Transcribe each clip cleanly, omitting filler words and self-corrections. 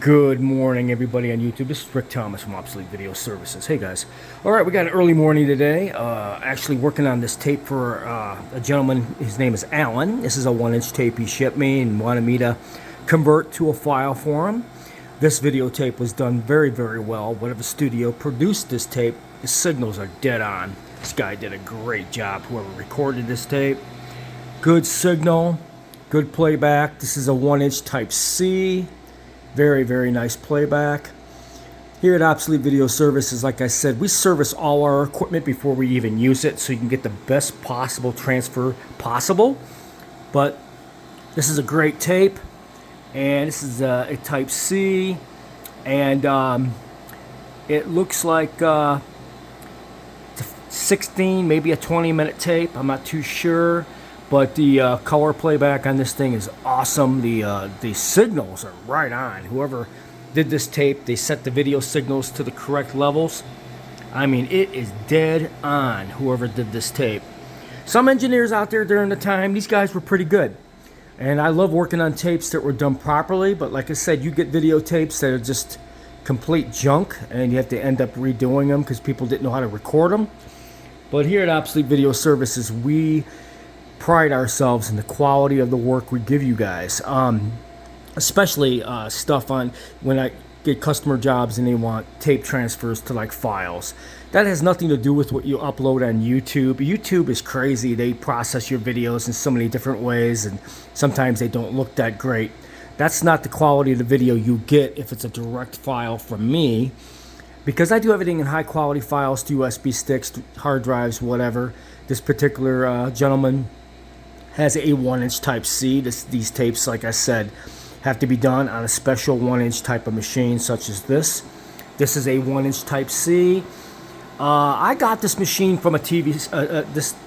Good morning, everybody on YouTube. This is Rick Thomas from Obsolete Video Services. Hey, guys. All right, we got an early morning today. Actually working on this tape for a gentleman. His name is Alan. This is a 1-inch tape he shipped me and wanted me to convert to a file for him. This videotape was done very, very well. Whatever studio produced this tape, the signals are dead on. This guy did a great job, whoever recorded this tape. Good signal, good playback. This is a 1-inch Type C. Very, very nice playback. Here at Obsolete Video Services, like I said, we service all our equipment before we even use it so you can get the best possible transfer possible. But this is a great tape, and this is a Type C, and it looks like it's a 16, maybe a 20-minute tape. I'm not too sure. But the color playback on this thing is awesome. The signals are right on. Whoever did this tape, they set the video signals to the correct levels. I mean, it is dead on, whoever did this tape. Some engineers out there during the time, these guys were pretty good. And I love working on tapes that were done properly. But like I said, you get videotapes that are just complete junk, and you have to end up redoing them because people didn't know how to record them. But here at Obsolete Video Services, we pride ourselves in the quality of the work we give you guys, especially stuff on when I get customer jobs and they want tape transfers to like files. That has nothing to do with what you upload on YouTube. YouTube is crazy. They process your videos in so many different ways, and sometimes they don't look that great. That's not the quality of the video you get if it's a direct file from me, because I do everything in high quality files to USB sticks, hard drives, whatever. This particular gentleman has a 1-inch Type C. These tapes, like I said, have to be done on a special 1-inch type of machine such as this. This is a 1-inch Type C. I got this machine from a TV,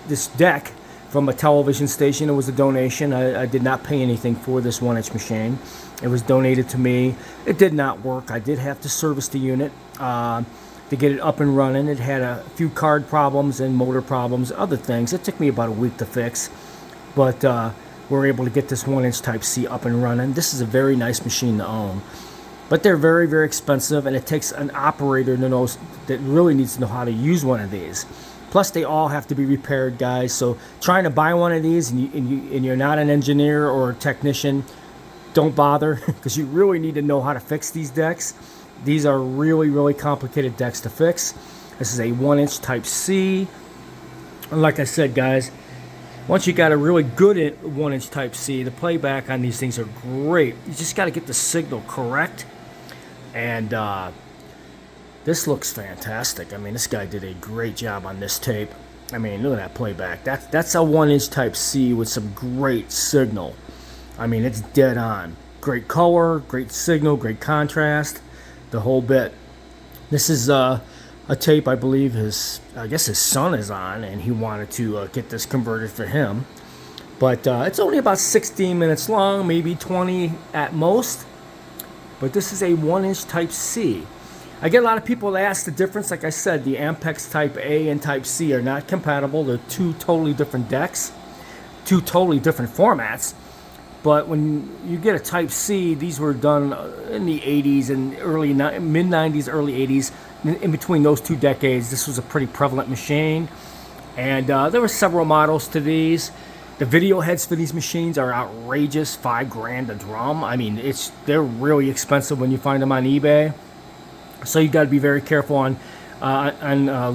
this deck from a television station. It was a donation. I did not pay anything for this 1-inch machine. It was donated to me. It did not work. I did have to service the unit to get it up and running. It had a few card problems and motor problems, other things. It took me about a week to fix. But we're able to get this 1-inch Type C up and running. This is a very nice machine to own. But they're very, very expensive, and it takes an operator that really needs to know how to use one of these. Plus, they all have to be repaired, guys. So trying to buy one of these and you're not an engineer or a technician, don't bother, because you really need to know how to fix these decks. These are really, really complicated decks to fix. This is a 1-inch Type C. And like I said, guys, once you got a really good 1-inch Type C, the playback on these things are great. You just got to get the signal correct. And this looks fantastic. I mean, this guy did a great job on this tape. I mean, look at that playback. That's a 1-inch Type C with some great signal. I mean, it's dead on. Great color, great signal, great contrast, the whole bit. This is a tape I believe I guess his son is on, and he wanted to get this converted for him. But it's only about 16 minutes long, maybe 20 at most. But this is a 1-inch Type C. I get a lot of people that ask the difference. Like I said, the Ampex Type A and Type C are not compatible. They're two totally different decks, two totally different formats. But when you get a Type C, these were done in the 80s and mid-90s, early 80s. In between those two decades, this was a pretty prevalent machine. And there were several models to these. The video heads for these machines are outrageous, $5,000 a drum. I mean, they're really expensive when you find them on eBay. So you got to be very careful on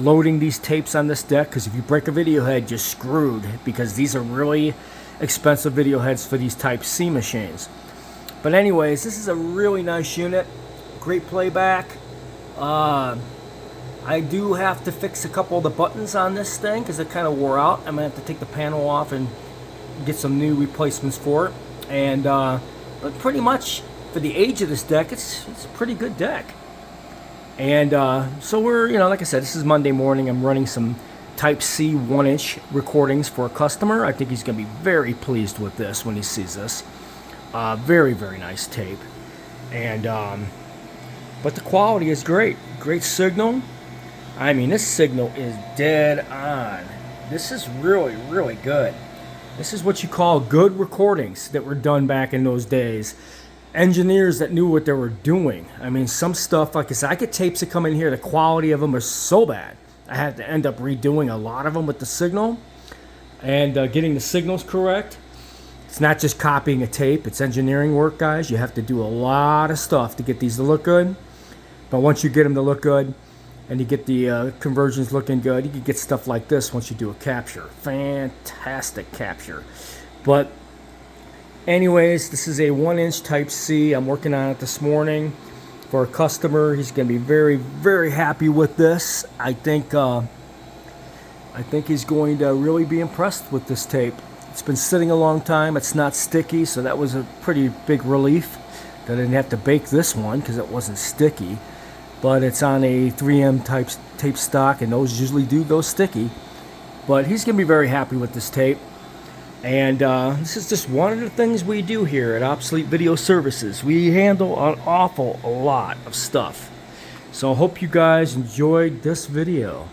loading these tapes on this deck, because if you break a video head, you're screwed, because these are really expensive video heads for these Type C machines. But anyways, this is a really nice unit. Great playback. I do have to fix a couple of the buttons on this thing because it kind of wore out. I'm going to have to take the panel off and get some new replacements for it. And but pretty much for the age of this deck, it's a pretty good deck. And so we're, like I said, this is Monday morning. I'm running some Type C 1-inch recordings for a customer. I think he's going to be very pleased with this when he sees this. Very, very nice tape. And but the quality is great. Great signal. I mean, this signal is dead on. This is really, really good. This is what you call good recordings that were done back in those days. engineers that knew what they were doing. I mean, some stuff, like I said, I get tapes that come in here, the quality of them are so bad. I had to end up redoing a lot of them with the signal and getting the signals correct. It's not just copying a tape, it's engineering work, guys. You have to do a lot of stuff to get these to look good. But once you get them to look good and you get the conversions looking good, you can get stuff like this once you do a capture. Fantastic capture. But anyways, this is a 1-inch Type-C. I'm working on it this morning for a customer. He's going to be very, very happy with this. I think he's going to really be impressed with this tape. It's been sitting a long time. It's not sticky, so that was a pretty big relief that I didn't have to bake this one because it wasn't sticky. But it's on a 3M type tape stock, and those usually do go sticky. But he's going to be very happy with this tape. And this is just one of the things we do here at Obsolete Video Services. We handle an awful lot of stuff. So I hope you guys enjoyed this video.